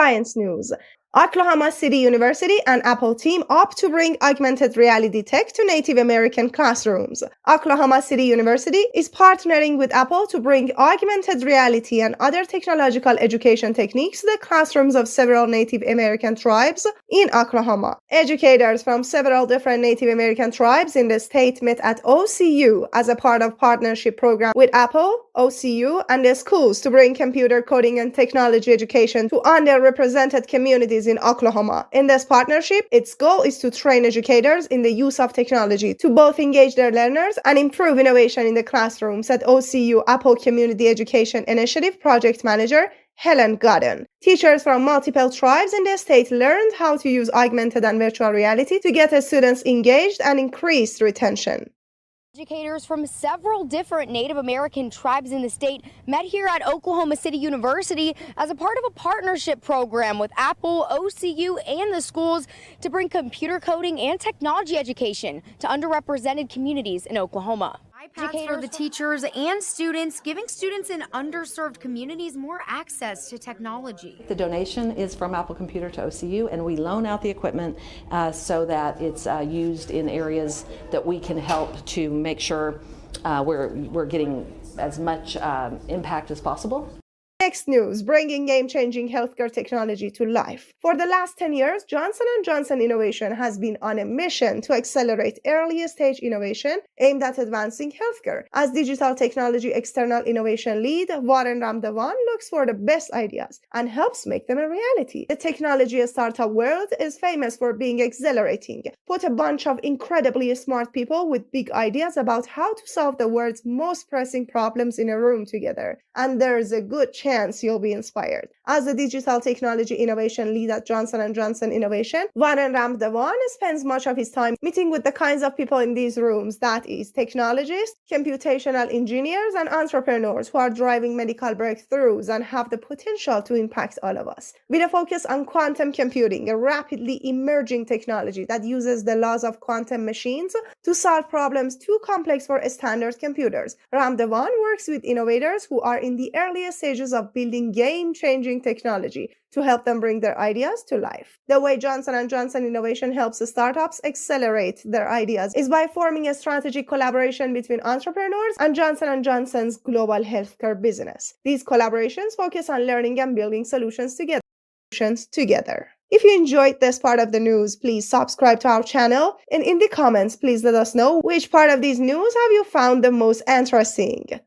science news. Oklahoma City University and Apple team up to bring augmented reality tech to Native American classrooms. Oklahoma City University is partnering with Apple to bring augmented reality and other technological education techniques to the classrooms of several Native American tribes in Oklahoma. Educators from several different Native American tribes in the state met at OCU as a part of partnership program with Apple, OCU, and the schools to bring computer coding and technology education to underrepresented communities in Oklahoma. In this partnership, its goal is to train educators in the use of technology to both engage their learners and improve innovation in the classroom, said OCU Apple Community Education Initiative Project Manager Helen Godden. Teachers from multiple tribes in the state learned how to use augmented and virtual reality to get students engaged and increase retention. Educators from several different Native American tribes in the state met here at Oklahoma City University as a part of a partnership program with Apple, OCU, and the schools to bring computer coding and technology education to underrepresented communities in Oklahoma. iPads for the teachers and students, giving students in underserved communities more access to technology. The donation is from Apple Computer to OCU, and we loan out the equipment so that it's used in areas that we can help to make sure we're getting as much impact as possible. Next news, bringing game-changing healthcare technology to life. For the last 10 years, Johnson & Johnson Innovation has been on a mission to accelerate early-stage innovation aimed at advancing healthcare. As digital technology external innovation lead, Warren Ramdevan looks for the best ideas and helps make them a reality. The technology startup world is famous for being exhilarating. Put a bunch of incredibly smart people with big ideas about how to solve the world's most pressing problems in a room together, and there's a good chance you'll be inspired. As a digital technology innovation lead at Johnson & Johnson Innovation, Warren Ramdevan spends much of his time meeting with the kinds of people in these rooms, that is, technologists, computational engineers, and entrepreneurs who are driving medical breakthroughs and have the potential to impact all of us. With a focus on quantum computing, a rapidly emerging technology that uses the laws of quantum machines to solve problems too complex for standard computers, Ramdevan works with innovators who are in the earliest stages of building game-changing technology to help them bring their ideas to life. The way Johnson & Johnson Innovation helps startups accelerate their ideas is by forming a strategic collaboration between entrepreneurs and Johnson & Johnson's global healthcare business. These collaborations focus on learning and building solutions together. If you enjoyed this part of the news, please subscribe to our channel, and in the comments, please let us know which part of these news have you found the most interesting.